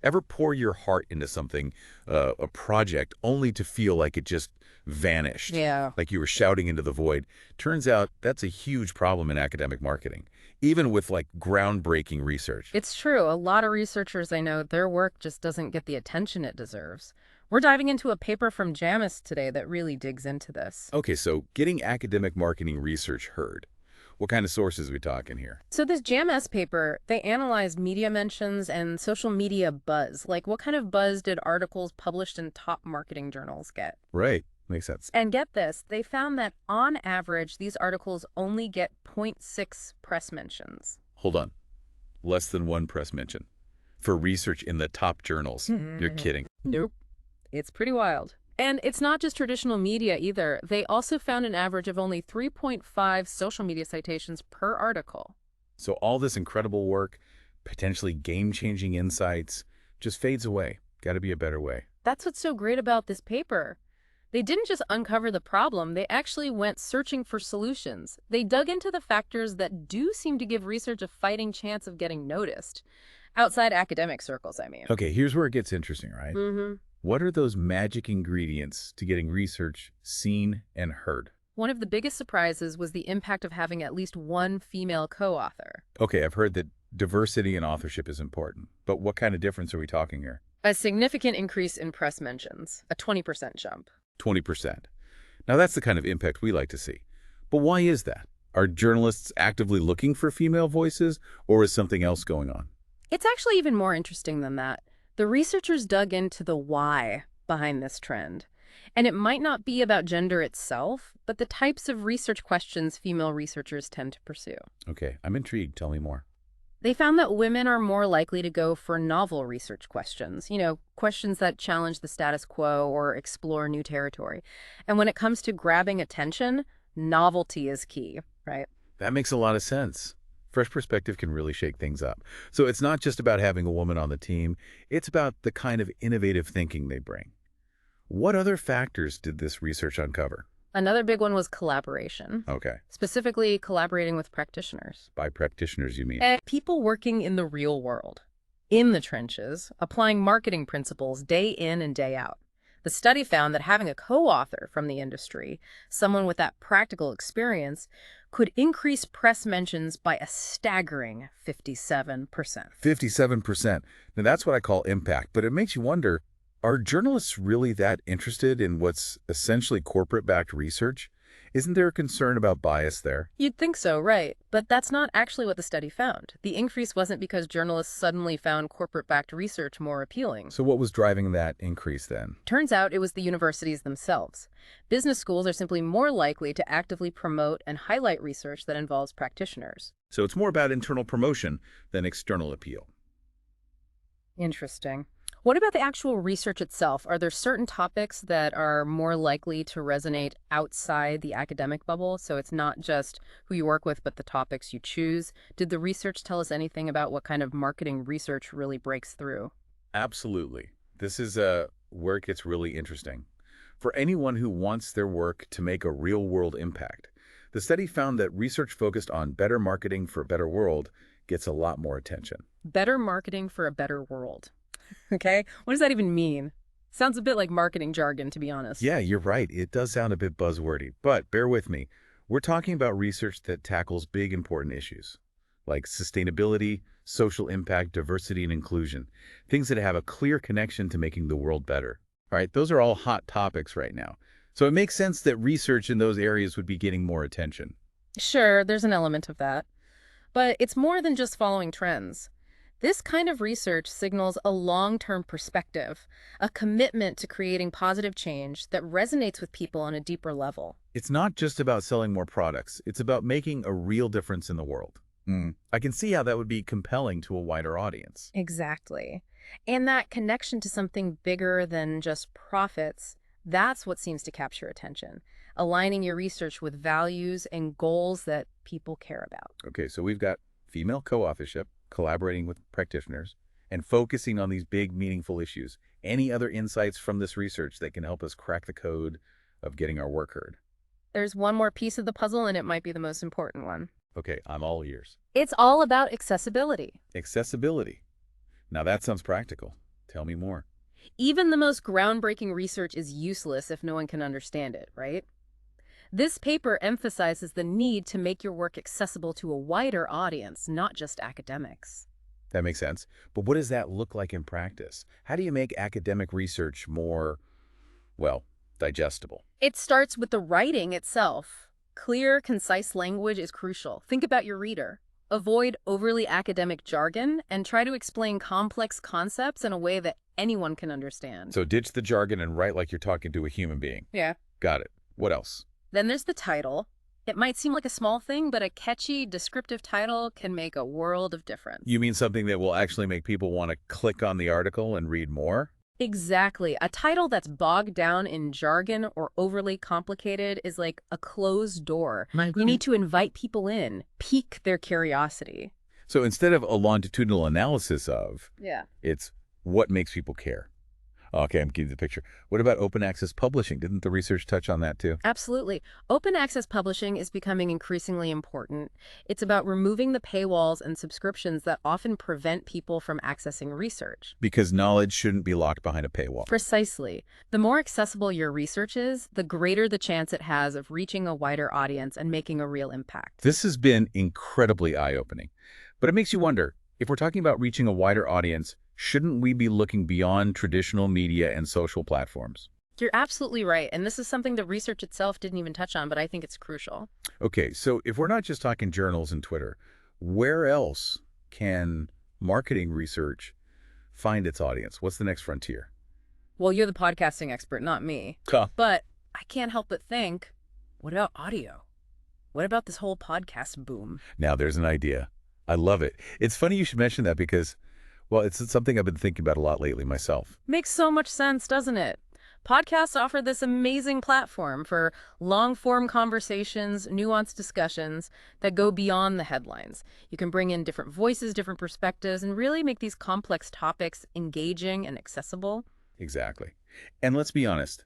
Ever pour your heart into something, a project, only to feel like it just vanished, Yeah. like you were shouting into the void? Turns out that's a huge problem in academic marketing, even with like groundbreaking research. It's true. A lot of researchers I know, their work just doesn't get the attention it deserves. We're diving into a paper from JAMIS today that really digs into this. Okay, so getting academic marketing research heard. What kind of sources are we talking here? So this JAMS paper, they analyzed media mentions and social media buzz. Like what kind of buzz did articles published in top marketing journals get? Right, makes sense. And get this, they found that on average, these articles only get zero point 0.6 press mentions. Hold on. Less than one press mention for research in the top journals. You're kidding. Nope. It's pretty wild. And it's not just traditional media either. They also found an average of only 3.5 social media citations per article. So all this incredible work, potentially game-changing insights, just fades away. Got to be a better way. That's what's so great about this paper. They didn't just uncover the problem, they actually went searching for solutions. They dug into the factors that do seem to give research a fighting chance of getting noticed. Outside academic circles, I mean. Okay, here's where it gets interesting, right? Mm-hmm. What are those magic ingredients to getting research seen and heard? One of the biggest surprises was the impact of having at least one female co-author. Okay, I've heard that diversity in authorship is important, but what kind of difference are we talking here? A significant increase in press mentions, a 20% jump. 20%. Now that's the kind of impact we like to see. But why is that? Are journalists actively looking for female voices, or is something else going on? It's actually even more interesting than that. The researchers dug into the why behind this trend. And it might not be about gender itself, but the types of research questions female researchers tend to pursue. Okay, I'm intrigued. Tell me more. They found that women are more likely to go for novel research questions, questions that challenge the status quo or explore new territory. And when it comes to grabbing attention, novelty is key, right? That makes a lot of sense. Fresh perspective can really shake things up. So it's not just about having a woman on the team, it's about the kind of innovative thinking they bring. What other factors did this research uncover? Another big one was collaboration, Okay, specifically collaborating with practitioners. by practitioners you mean. And people working in the real world, in the trenches, applying marketing principles day in and day out. The study found that having a co-author from the industry, someone with that practical experience, could increase press mentions by a staggering 57%. 57%. Now that's what I call impact, but it makes you wonder, are journalists really that interested in what's essentially corporate-backed research? Isn't there a concern about bias there? You'd think so, right? But that's not actually what the study found. The increase wasn't because journalists suddenly found corporate-backed research more appealing. So what was driving that increase then? Turns out it was the universities themselves. Business schools are simply more likely to actively promote and highlight research that involves practitioners. So it's more about internal promotion than external appeal. Interesting. What about the actual research itself? Are there certain topics that are more likely to resonate outside the academic bubble? So it's not just who you work with, but the topics you choose. Did the research tell us anything about what kind of marketing research really breaks through? Absolutely. This is where it gets really interesting. For anyone who wants their work to make a real-world impact, the study found that research focused on better marketing for a better world gets a lot more attention. Better marketing for a better world. Okay, what does that even mean? Sounds a bit like marketing jargon, to be honest. Yeah, you're right. It does sound a bit buzzwordy, but bear with me. We're talking about research that tackles big, important issues like sustainability, social impact, diversity, and inclusion, things that have a clear connection to making the world better. All right, those are all hot topics right now. So it makes sense that research in those areas would be getting more attention. Sure, there's an element of that. But it's more than just following trends. This kind of research signals a long-term perspective, a commitment to creating positive change that resonates with people on a deeper level. It's not just about selling more products. It's about making a real difference in the world. I can see how that would be compelling to a wider audience. Exactly. And that connection to something bigger than just profits, that's what seems to capture attention, aligning your research with values and goals that people care about. Okay, so we've got female co-authorship, collaborating with practitioners, and focusing on these big, meaningful issues. Any other insights from this research that can help us crack the code of getting our work heard? There's one more piece of the puzzle, and it might be the most important one. Okay, I'm all ears. It's all about accessibility. Accessibility. Now that sounds practical. Tell me more. Even the most groundbreaking research is useless if no one can understand it, right? This paper emphasizes the need to make your work accessible to a wider audience, not just academics. That makes sense. But what does that look like in practice? How do you make academic research more, well, digestible? It starts with the writing itself. Clear, concise language is crucial. Think about your reader. Avoid overly academic jargon and try to explain complex concepts in a way that anyone can understand. So ditch the jargon and write like you're talking to a human being. Yeah. Got it. What else? Then there's the title. It might seem like a small thing, but a catchy, descriptive title can make a world of difference. You mean something that will actually make people want to click on the article and read more? Exactly. A title that's bogged down in jargon or overly complicated is like a closed door. You need to invite people in, pique their curiosity. So instead of a longitudinal analysis of, Yeah. it's what makes people care. Okay, I'm getting the picture. What about open access publishing? Didn't the research touch on that too? Absolutely. Open access publishing is becoming increasingly important. It's about removing the paywalls and subscriptions that often prevent people from accessing research. Because knowledge shouldn't be locked behind a paywall. Precisely. The more accessible your research is, the greater the chance it has of reaching a wider audience and making a real impact. This has been incredibly eye-opening. But it makes you wonder, if we're talking about reaching a wider audience, shouldn't we be looking beyond traditional media and social platforms? You're absolutely right. And this is something the research itself didn't even touch on, but I think it's crucial. Okay, so if we're not just talking journals and Twitter, where else can marketing research find its audience? What's the next frontier? Well, you're the podcasting expert, not me. Huh. But I can't help but think, what about audio? What about this whole podcast boom? Now there's an idea. I love it. It's funny you should mention that because, well, it's something I've been thinking about a lot lately myself. Makes so much sense, doesn't it? Podcasts offer this amazing platform for long-form conversations, nuanced discussions that go beyond the headlines. You can bring in different voices, different perspectives, and really make these complex topics engaging and accessible. Exactly. And let's be honest,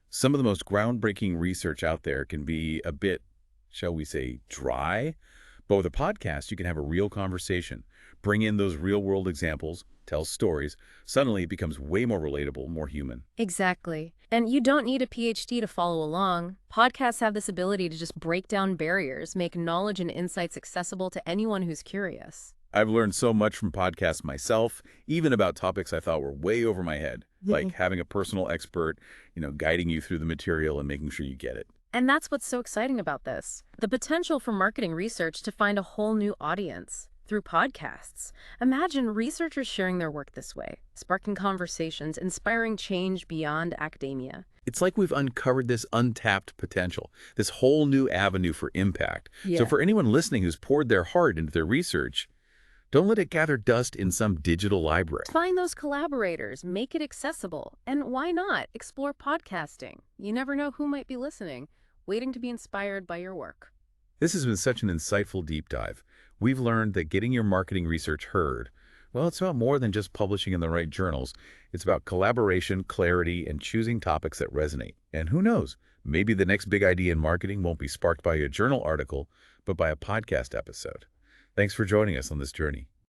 some of the most groundbreaking research out there can be a bit, shall we say, dry. But with a podcast, you can have a real conversation, bring in those real-world examples, tell stories. Suddenly, it becomes way more relatable, more human. Exactly. And you don't need a PhD to follow along. Podcasts have this ability to just break down barriers, make knowledge and insights accessible to anyone who's curious. I've learned so much from podcasts myself, even about topics I thought were way over my head, like having a personal expert, guiding you through the material and making sure you get it. And that's what's so exciting about this. The potential for marketing research to find a whole new audience through podcasts. Imagine researchers sharing their work this way, sparking conversations, inspiring change beyond academia. It's like we've uncovered this untapped potential, this whole new avenue for impact. Yeah. So for anyone listening who's poured their heart into their research, don't let it gather dust in some digital library. Find those collaborators, make it accessible, and why not explore podcasting? You never know who might be listening, waiting to be inspired by your work. This has been such an insightful deep dive. We've learned that getting your marketing research heard, well, it's about more than just publishing in the right journals. It's about collaboration, clarity, and choosing topics that resonate. And who knows, maybe the next big idea in marketing won't be sparked by a journal article, but by a podcast episode. Thanks for joining us on this journey.